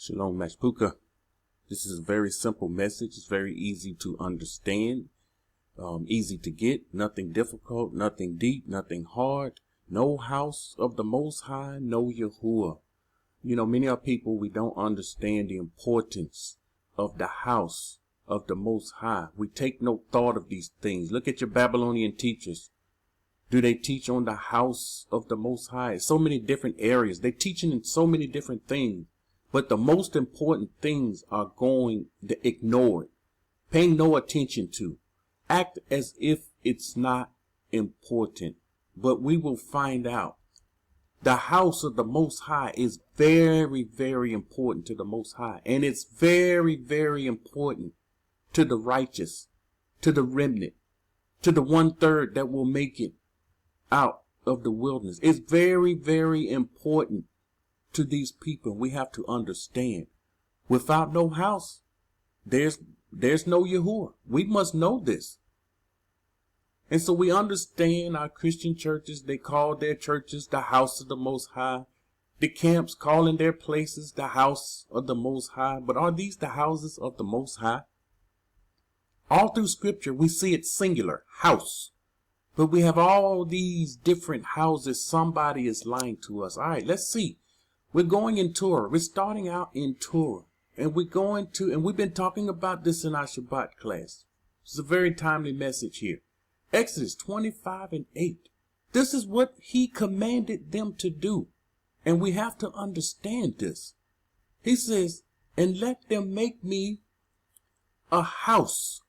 Shalom, Mashpuka. This is a very simple message. It's very easy to understand, easy to get, nothing difficult, nothing deep, nothing hard. No house of the Most High, no Yahuah. You know, many of people, we don't understand the importance of the house of the Most High. We take no thought of these things. Look at your Babylonian teachers. Do they teach on the house of the Most High? So many different areas. They're teaching in so many different things. But the most important things are going to ignore it, paying no attention to, act as if it's not important. But we will find out the house of the Most High is very, very important to the Most High. And it's very, very important to the righteous, to the remnant, to the 1/3 that will make it out of the wilderness. It's very, very important to these people. We have to understand, without no house, there's no Yahuah. We must know this. And so we understand our Christian churches, they call their churches the house of the Most High. The camps calling their places the house of the Most High. But are these the houses of the Most High? All through scripture, we see it singular, house. But we have all these different houses. Somebody is lying to us. All right, let's see. We're going in Torah. We're starting out in Torah. And we've been talking about this in our Shabbat class. It's a very timely message here. Exodus 25:8. This is what he commanded them to do. And we have to understand this. He says, and let them make me a house,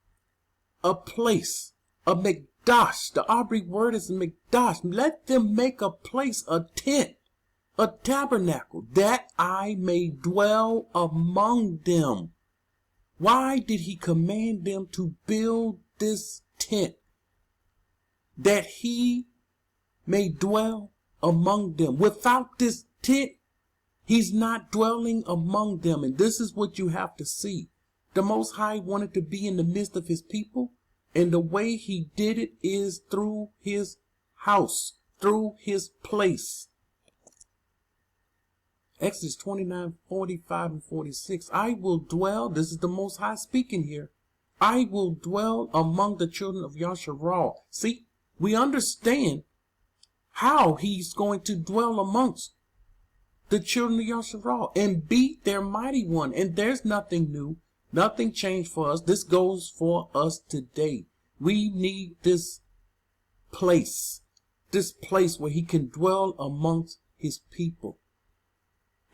a place, a mikdash. The Hebrew word is mikdash. Let them make a place, a tent, a tabernacle, that I may dwell among them. Why did he command them to build this tent? That he may dwell among them. Without this tent, he's not dwelling among them. And this is what you have to see. The Most High wanted to be in the midst of his people. And the way he did it is through his house, through his place. Exodus 29:45 and 46. I will dwell, this is the Most High speaking here. I will dwell among the children of Yahuah. See, we understand how he's going to dwell amongst the children of Yahuah and be their mighty one. And there's nothing new, nothing changed for us. This goes for us today. We need this place where he can dwell amongst his people.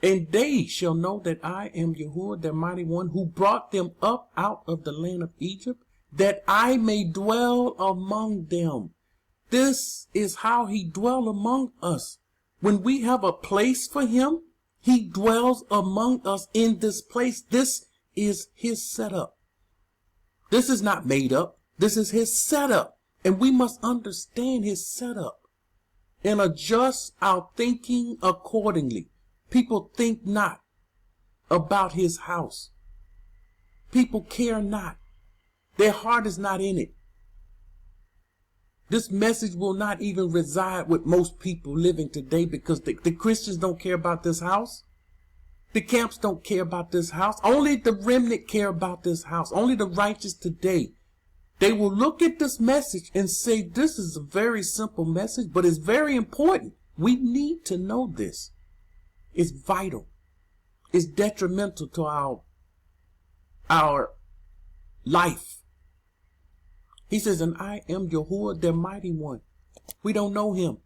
And they shall know that I am Yahuah, their mighty one, who brought them up out of the land of Egypt, that I may dwell among them. This is how he dwells among us. When we have a place for him, he dwells among us in this place. This is his setup. This is not made up. This is his setup. And we must understand his setup and adjust our thinking accordingly. People think not about his house. People care not. Their heart is not in it. This message will not even reside with most people living today because the Christians don't care about this house. The camps don't care about this house. Only the remnant care about this house. Only the righteous today. They will look at this message and say, this is a very simple message, but it's very important. We need to know this. It's vital. It's detrimental to our life. He says, and I am Yahuah, their mighty one. We don't know him.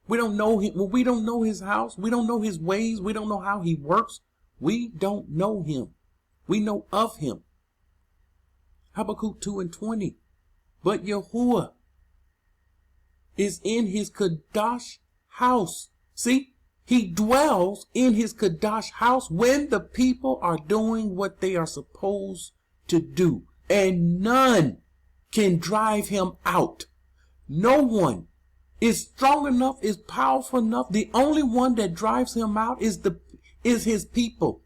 We don't know him. Well, we don't know his house. We don't know his ways. We don't know how he works. We don't know him. We know of him. Habakkuk 2:20. But Yahuah is in his Kadash house. See, he dwells in his Kadash house when the people are doing what they are supposed to do. And none can drive him out. No one is strong enough, is powerful enough. The only one that drives him out is his people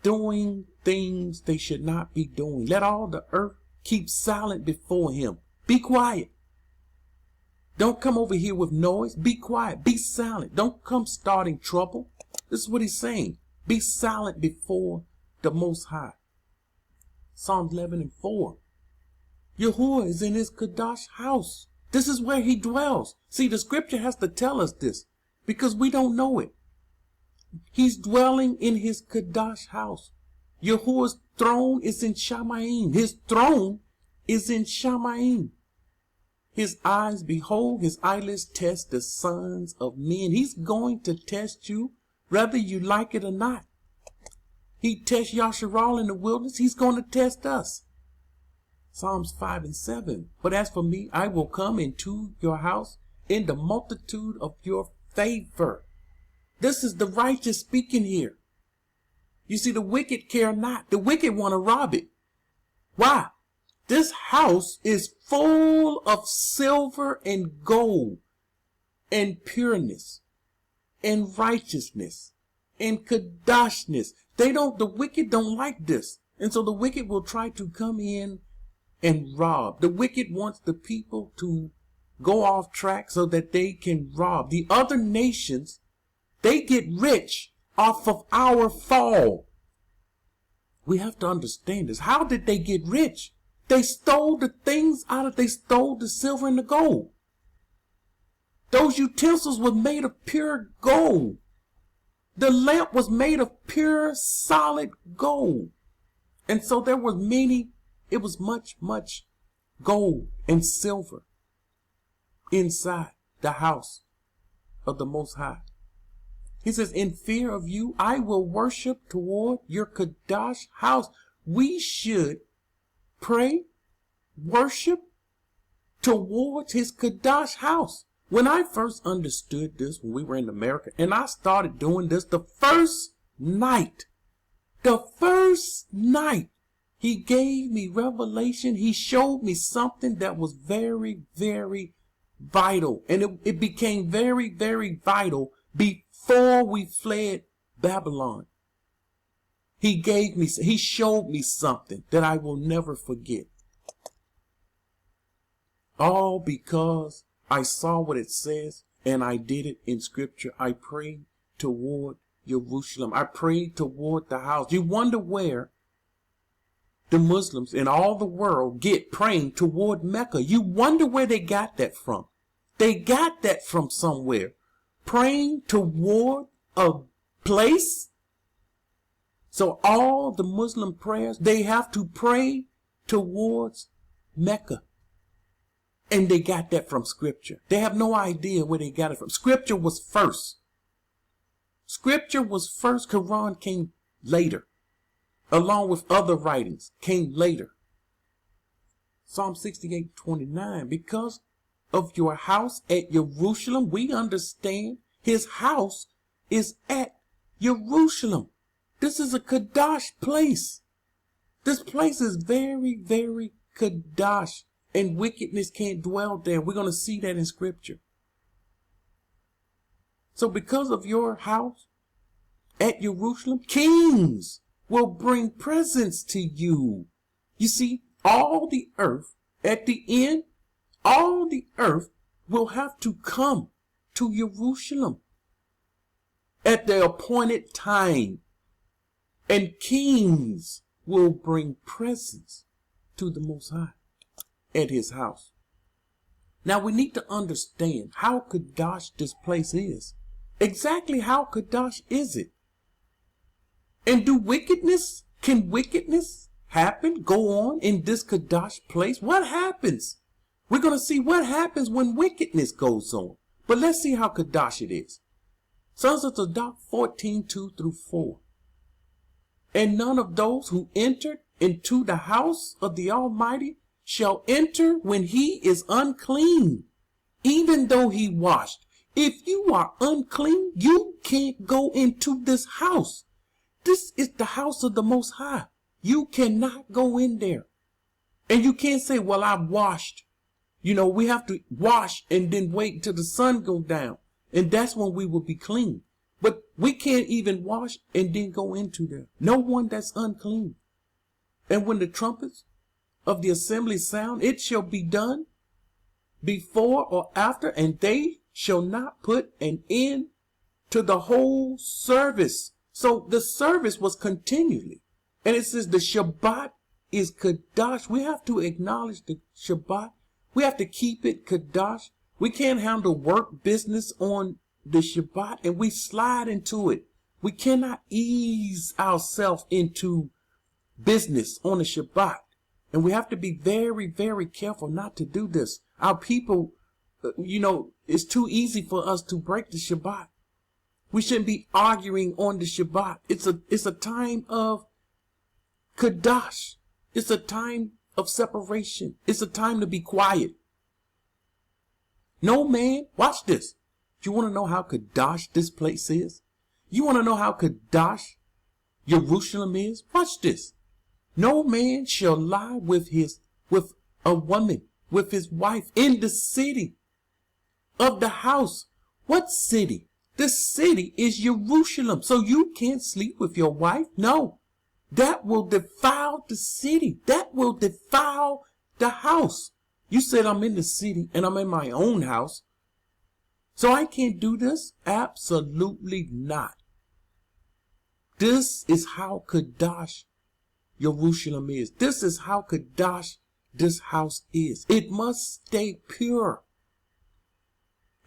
doing things they should not be doing. Let all the earth keep silent before him. Be quiet. Don't come over here with noise. Be quiet. Be silent. Don't come starting trouble. This is what he's saying. Be silent before the Most High. Psalms 11:4. Yahuah is in his Kadash house. This is where he dwells. See, the scripture has to tell us this because we don't know it. He's dwelling in his Kadash house. Yahuah's throne is in Shamayim. His throne is in Shamayim. His eyes behold, his eyelids test the sons of men. He's going to test you whether you like it or not. He tests Yasharal in the wilderness. He's going to test us. Psalms 5:7. But as for me, I will come into your house in the multitude of your favor. This is the righteous speaking here. You see, the wicked care not. The wicked want to rob it. Why? This house is full of silver and gold and pureness and righteousness and kadashness. The wicked don't like this. And so the wicked will try to come in and rob. The wicked wants the people to go off track so that they can rob. The other nations, they get rich off of our fall. We have to understand this. How did they get rich? They stole the things they stole the silver and the gold. Those utensils were made of pure gold. The lamp was made of pure solid gold. And so it was much gold and silver inside the house of the Most High. He says, in fear of you, I will worship toward your Kadash house. We should pray, worship towards his Kadash house. When I first understood this, when we were in America, and I started doing this the first night, he gave me revelation. He showed me something that was very, very vital. And it became very, very vital before we fled Babylon. He showed me something that I will never forget. All because I saw what it says and I did it in scripture. I prayed toward Jerusalem. I prayed toward the house. You wonder where the Muslims in all the world get praying toward Mecca. You wonder where they got that from. They got that from somewhere. Praying toward a place. So all the Muslim prayers, they have to pray towards Mecca. And they got that from scripture. They have no idea where they got it from. Scripture was first. Scripture was first. Quran came later. Along with other writings came later. Psalm 68:29. Because of your house at Jerusalem, we understand his house is at Jerusalem. This is a Kadash place. This place is very, very Kadash. And wickedness can't dwell there. We're going to see that in scripture. So because of your house at Jerusalem, kings will bring presents to you. You see, all the earth, at the end, all the earth will have to come to Jerusalem at the appointed time. And kings will bring presents to the Most High at his house. Now we need to understand how Kadash this place is. Exactly how Kadash is it? And can wickedness happen, go on in this Kadash place? What happens? We're going to see what happens when wickedness goes on. But let's see how Kadash it is. Sons of Zadok 14:2-4. And none of those who entered into the house of the Almighty shall enter when he is unclean, even though he washed. If you are unclean, you can't go into this house. This is the house of the Most High. You cannot go in there. And you can't say, well, I washed. You know, we have to wash and then wait until the sun goes down. And that's when we will be clean. But we can't even wash and then go into there. No one that's unclean. And when the trumpets of the assembly sound, it shall be done before or after, and they shall not put an end to the whole service. So the service was continually. And it says the Shabbat is Kadash. We have to acknowledge the Shabbat. We have to keep it Kadash. We can't handle work business on the Shabbat and we slide into it. We cannot ease ourselves into business on the Shabbat. And we have to be very, very careful not to do this. Our people, it's too easy for us to break the Shabbat. We shouldn't be arguing on the Shabbat. It's a time of Kadash. It's a time of separation. It's a time to be quiet. No man, watch this. You want to know how Kadash this place is? You want to know how Kadash Jerusalem is? Watch this. No man shall lie with a woman, with his wife in the city of the house. What city? The city is Jerusalem. So you can't sleep with your wife? No. That will defile the city. That will defile the house. You said I'm in the city and I'm in my own house. So I can't do this? Absolutely not. This is how Kadash Jerusalem is. This is how Kadash this house is. It must stay pure.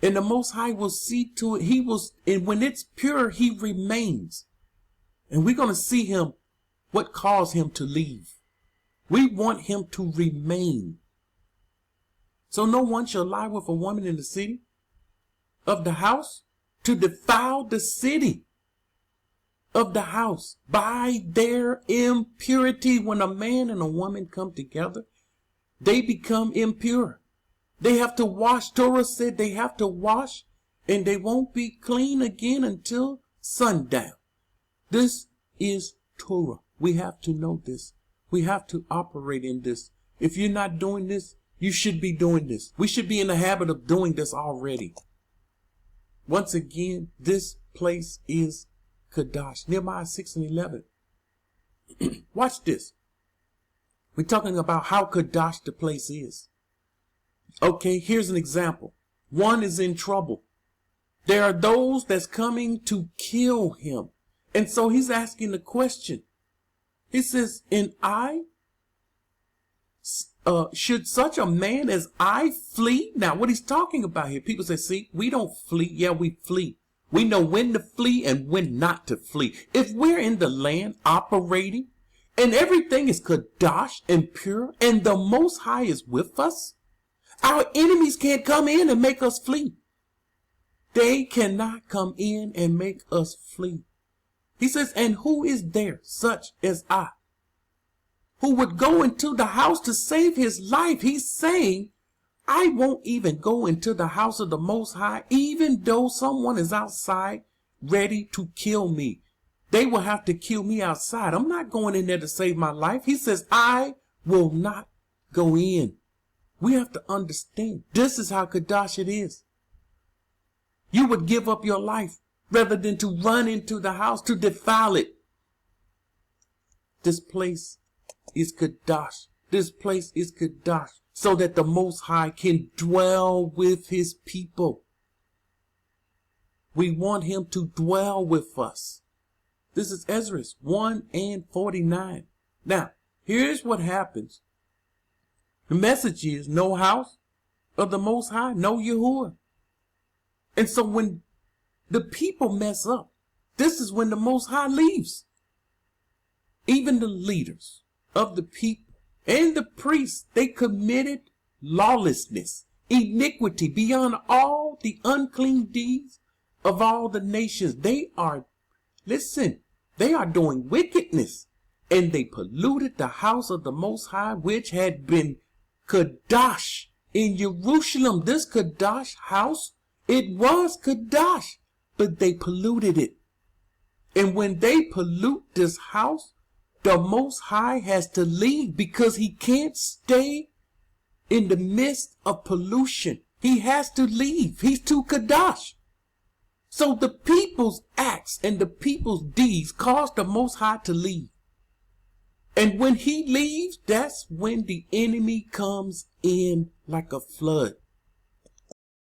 And the Most High will see to it. And when it's pure, he remains. And we're going to see him, what caused him to leave. We want him to remain. So no one shall lie with a woman in the city of the house to defile the city of the house by their impurity. When a man and a woman come together, they become impure. They have to wash. Torah said they have to wash and they won't be clean again until sundown. This is Torah. We have to know this. We have to operate in this. If you're not doing this, you should be doing this. We should be in the habit of doing this already. Once again, this place is Kadash. Nehemiah 6:11. Watch this. We're talking about how Kadash the place is. Okay, here's an example. One is in trouble. There are those that's coming to kill him. And so he's asking the question. He says, should such a man as I flee? Now, what he's talking about here, people say, see, we don't flee. Yeah, we flee. We know when to flee and when not to flee. If we're in the land operating and everything is Kadash and pure and the Most High is with us, our enemies can't come in and make us flee. They cannot come in and make us flee. He says, and who is there such as I, who would go into the house to save his life? He's saying, I won't even go into the house of the Most High, even though someone is outside ready to kill me. They will have to kill me outside. I'm not going in there to save my life. He says, I will not go in. We have to understand, this is how Kadash it is. You would give up your life rather than to run into the house to defile it. This place is Kadash. This place is Kadash, so that the Most High can dwell with his people. We want him to dwell with us. This is Ezra 1:49. Now, here's what happens. The message is no house of the Most High, no Yahuah. And so when the people mess up, this is when the Most High leaves. Even the leaders of the people and the priests, they committed lawlessness, iniquity beyond all the unclean deeds of all the nations. They are doing wickedness, and they polluted the house of the Most High, which had been Kadash in Jerusalem. This Kadash house, it was Kadash, but they polluted it. And when they pollute this house, the Most High has to leave, because he can't stay in the midst of pollution. He has to leave. He's too Kadash. So the people's acts and the people's deeds caused the Most High to leave. And when he leaves, that's when the enemy comes in like a flood.